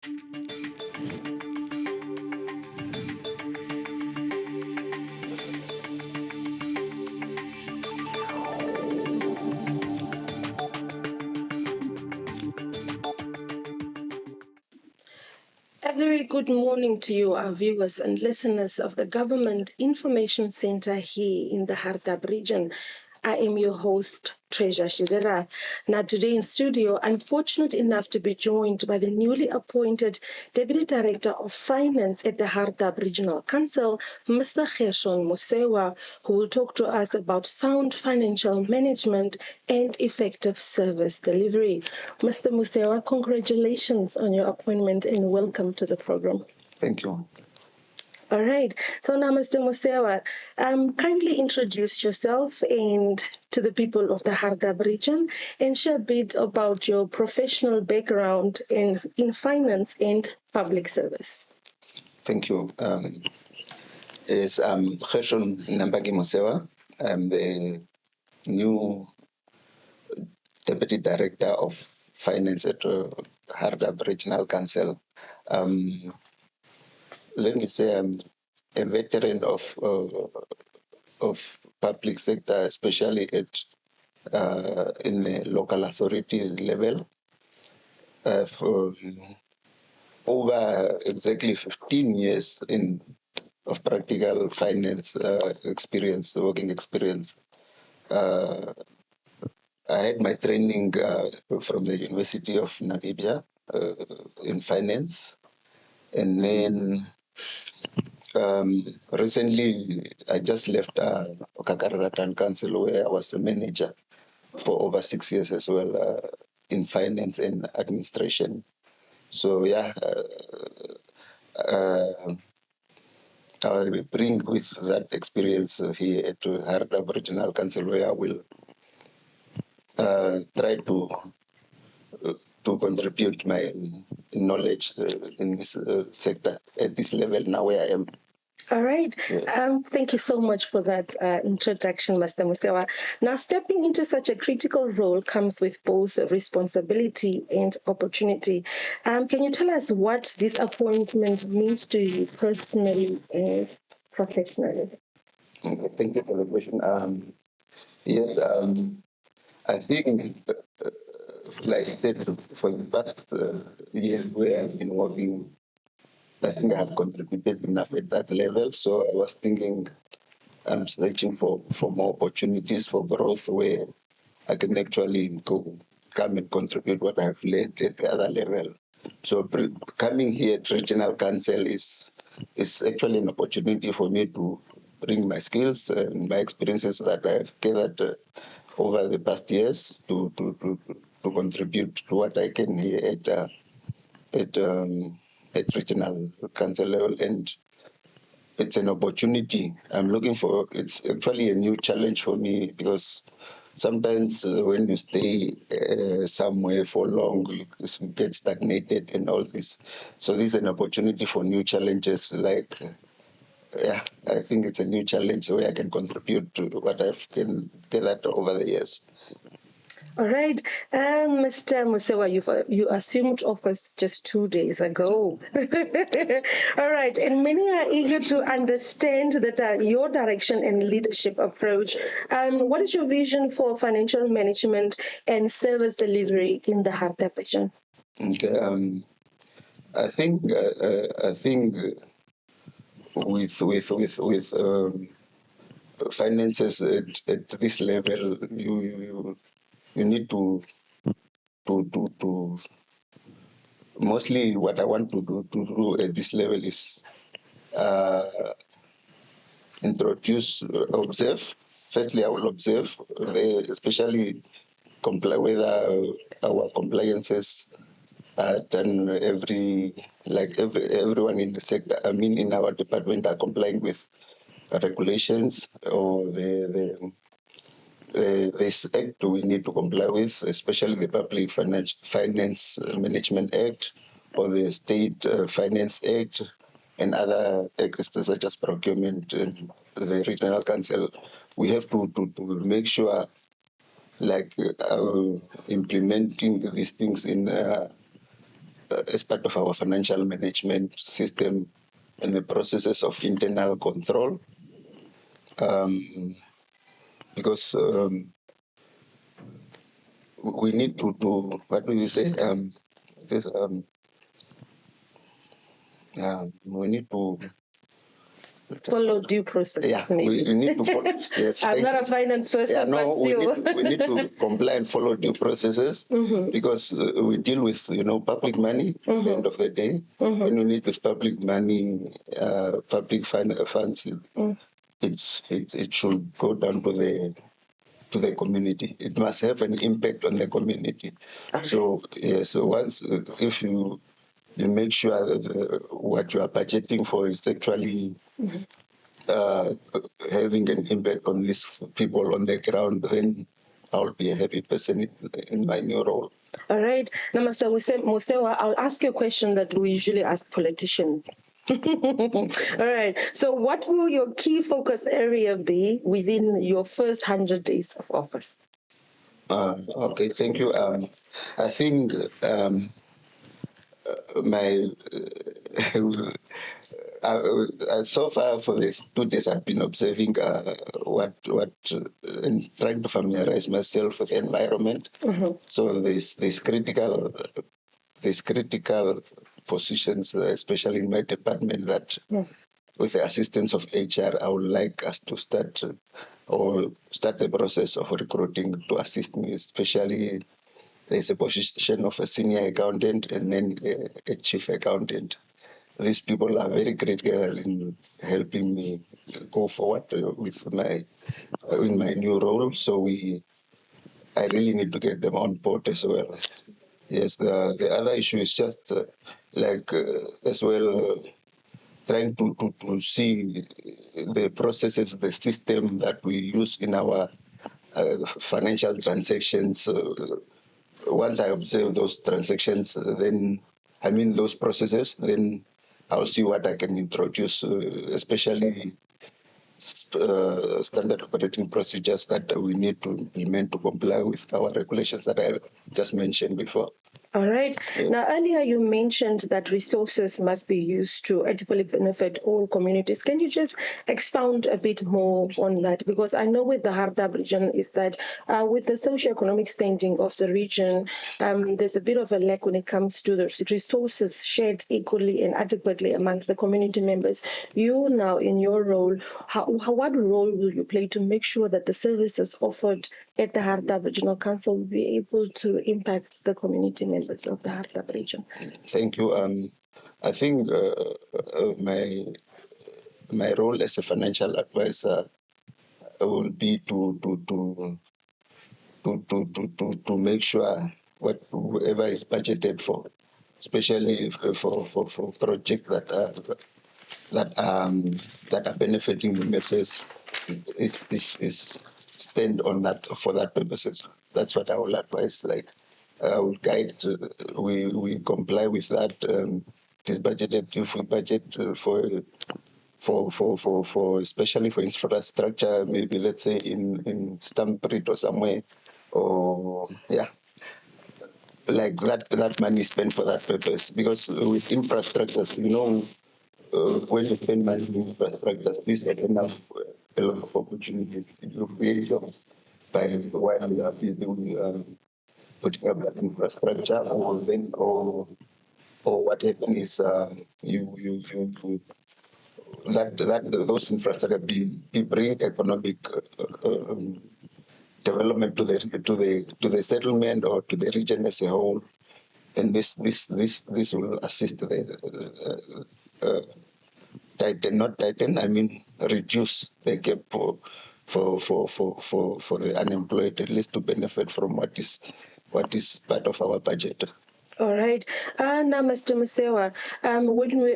A very good morning to you, our viewers and listeners of the Government Information Center here in the Hardap region. I am your host, Treasure Shidera. Now, today in studio, I'm fortunate enough to be joined by the newly appointed Deputy Director of Finance at the Hardap Regional Council, Mr. Gerson Musewa, who will talk to us about sound financial management and effective service delivery. Mr. Musewa, congratulations on your appointment and welcome to the program. Thank you. All right. So now, Mr. Musewa, kindly introduce yourself and to the people of the Hardap region and share a bit about your professional background in finance and public service. Thank you. Yes, I'm Gerson Musewa. I'm the new Deputy Director of Finance at Hardap Regional Council. Let me say I'm a veteran of public sector, especially at in the local authority level. For over exactly 15 years of practical finance experience, working experience. I had my training from the University of Namibia in finance, and then recently I just left Okakaratan Council, where I was a manager for over 6 years as well in finance and administration. So yeah, I'll bring with that experience here at Hardap Regional Council, where I will try to contribute my knowledge in this sector at this level now where I am. All right. Yes. Thank you so much for that introduction, Mr. Musewa. Now, stepping into such a critical role comes with both responsibility and opportunity. Can you tell us what this appointment means to you personally and professionally? Okay, thank you for the question. Yes, I think, like I said, for the past years where I've been working, I think I have contributed enough at that level. So I was thinking I'm searching for more opportunities for growth where I can actually come and contribute what I have learned at the other level. So coming here at Regional Council is actually an opportunity for me to bring my skills and my experiences that I have gathered over the past years to contribute to what I can here at Regional Council level. And it's an opportunity I'm looking for. It's actually a new challenge for me because sometimes when you stay somewhere for long, you get stagnated and all this. So this is an opportunity for new challenges. Yeah, I think it's a new challenge where I can contribute to what I've gathered over the years. All right. Mr. Musewa, you assumed office just 2 days ago. All right. And many are eager to understand that your direction and leadership approach. What is your vision for financial management and service delivery in the Hardap region? Okay. I think with finances at this level, you need to mostly what I want to do at this level is observe. Firstly, I will observe, especially whether our compliances are done everyone in the sector. I mean, in our department are complying with regulations or this act we need to comply with, especially the Public Finance Management Act or the State Finance Act and other acts such as procurement and the Regional Council. We have to make sure implementing these things in as part of our financial management system and the processes of internal control, because we need to what do you say? This we need to follow due process. Yeah, maybe. we need to follow. Yes, I'm not a finance person, yeah, no, but still. we need to comply and follow due processes because we deal with public money at the end of the day. When we need with public money, public funds, it should go down to the community. It must have an impact on the community. Okay. So yes, so once if you make sure that what you are budgeting for is actually having an impact on these people on the ground, then I'll be a happy person in my new role. All right. Now, Mr. Musewa, I'll ask you a question that we usually ask politicians. All right. So what will your key focus area be within your first 100 days of office? Okay, thank you. I think my so far for the 2 days I've been observing and trying to familiarize myself with the environment. So there's critical positions, especially in my department, that with the assistance of HR, I would like us to start the process of recruiting to assist me, especially there's a position of a senior accountant and then a chief accountant. These people are very critical in helping me go forward with in my new role. So I really need to get them on board as well. Yes, the other issue is just as well trying to see the processes, the system that we use in our financial transactions. Once I observe those transactions, those processes, then I'll see what I can introduce, especially standard operating procedures that we need to implement to comply with our regulations that I just mentioned before. All right. Yes. Now, earlier you mentioned that resources must be used to adequately benefit all communities. Can you just expound a bit more on that? Because I know with the Hardap region is that with the socioeconomic standing of the region, there's a bit of a lack when it comes to the resources shared equally and adequately amongst the community members. You now, in your role, what role will you play to make sure that the services offered at the Hardap Regional Council will be able to impact the community members of the Hardap region? Thank you. I think my role as a financial advisor will be to make sure whoever is budgeted for, especially for projects that are benefiting the masses, is spent on that for that purposes. That's what I will advise. Like I will guide. We comply with that. It is budgeted. If we budget for especially for infrastructure, maybe let's say in Stampede or somewhere, or like that money is spent for that purpose. Because with infrastructures, when you spend money in infrastructures, this open up a lot of opportunities. It will create jobs by while you are busy putting up that infrastructure, or what happens is those infrastructure bring economic development to the settlement or to the region as a whole, and this will assist reduce the gap for the unemployed, at least to benefit from what is part of our budget. All right. Now, Mr. Musewa,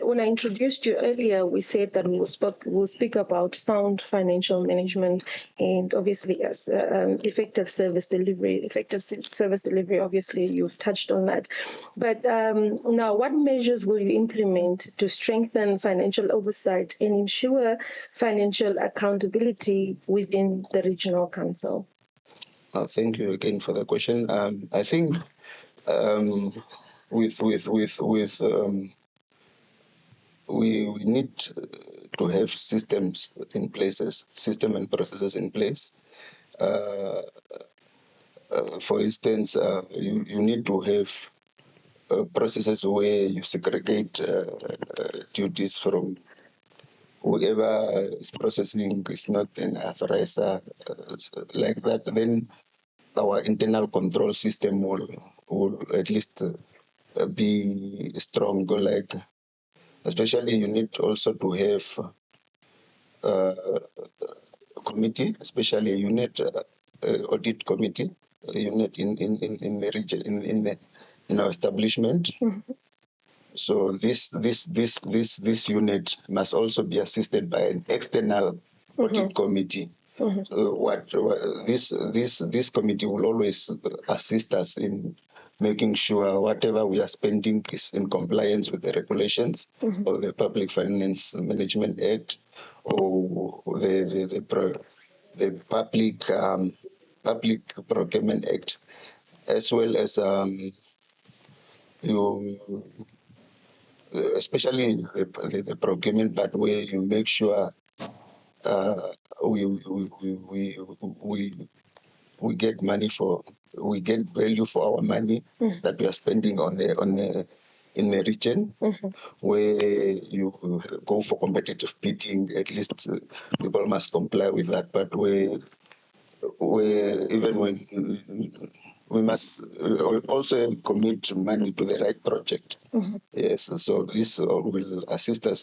when I introduced you earlier, we said that we'll speak about sound financial management and obviously as effective service delivery. Obviously, you've touched on that. But now, what measures will you implement to strengthen financial oversight and ensure financial accountability within the regional council? Thank you again for the question. I think we need to have systems in places, system and processes in place. For instance, you need to have processes where you segregate duties from whoever is processing is not an authorizer, like that. Then our internal control system will at least be strong. Like, especially, you need also to have committee, especially a unit, audit committee, a unit in the region, in our establishment. Mm-hmm. So this unit must also be assisted by an external audit committee. What this committee will always assist us in making sure whatever we are spending is in compliance with the regulations of the Public Finance Management Act or the Public Procurement Act, as well as you especially the procurement part, where you make sure uh, we, we, we, we, we get money we get value for our money that we are spending in the region, where you go for competitive bidding. At least people must comply with that. But where even when we must also commit money to the right project. Yes, so this will assist us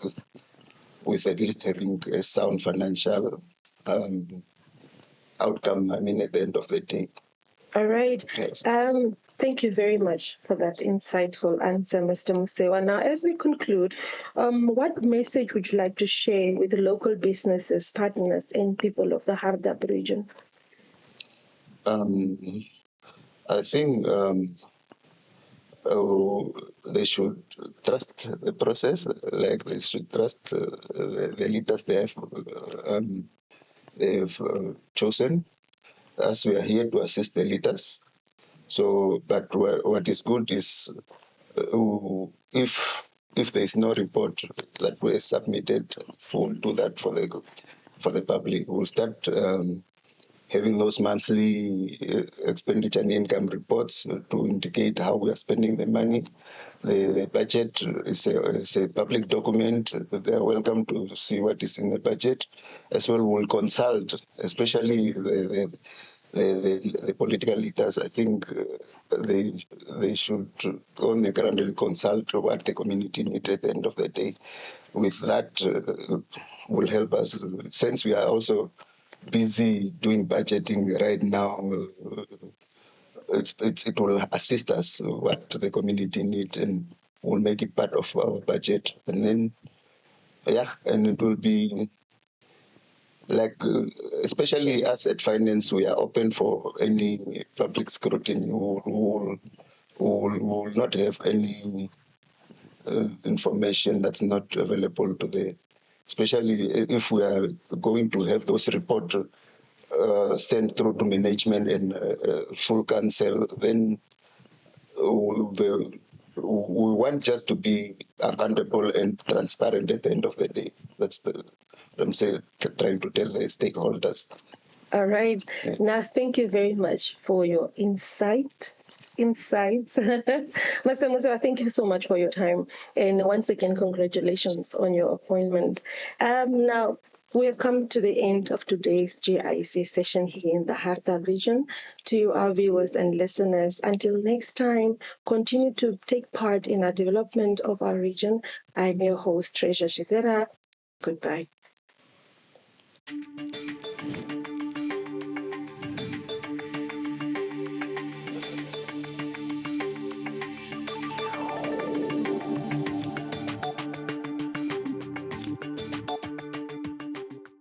with at least having a sound financial outcome, I mean, at the end of the day. All right. Yes. Thank you very much for that insightful answer, Mr. Musewa. Now, as we conclude, what message would you like to share with the local businesses, partners, and people of the Hardap region? I think they should trust the process, like they should trust the leaders they've chosen, as we are here to assist the leaders. So, but what is good is if there is no report that was submitted, we'll do that for the public. We'll start having those monthly expenditure and income reports to indicate how we are spending the money. The budget is a public document. They are welcome to see what is in the budget. As well, we'll consult, especially the political leaders. I think they should go on the ground and consult what the community needs at the end of the day. With that, will help us, since we are also busy doing budgeting right now. It will assist us what the community needs, and we'll make it part of our budget. And then, and it will be like, especially us at finance, we are open for any public scrutiny. We will not have any information that's not available to especially if we are going to have those reports sent through to management and full council, then we want just to be accountable and transparent at the end of the day. That's what I'm saying, trying to tell the stakeholders. All right. Yeah. Now, thank you very much for your insights. Mr. Musewa, thank you so much for your time. And once again, congratulations on your appointment. Now, we have come to the end of today's GIC session here in the Hardap region. To our viewers and listeners, until next time, continue to take part in our development of our region. I'm your host, Treasure Shigera. Goodbye.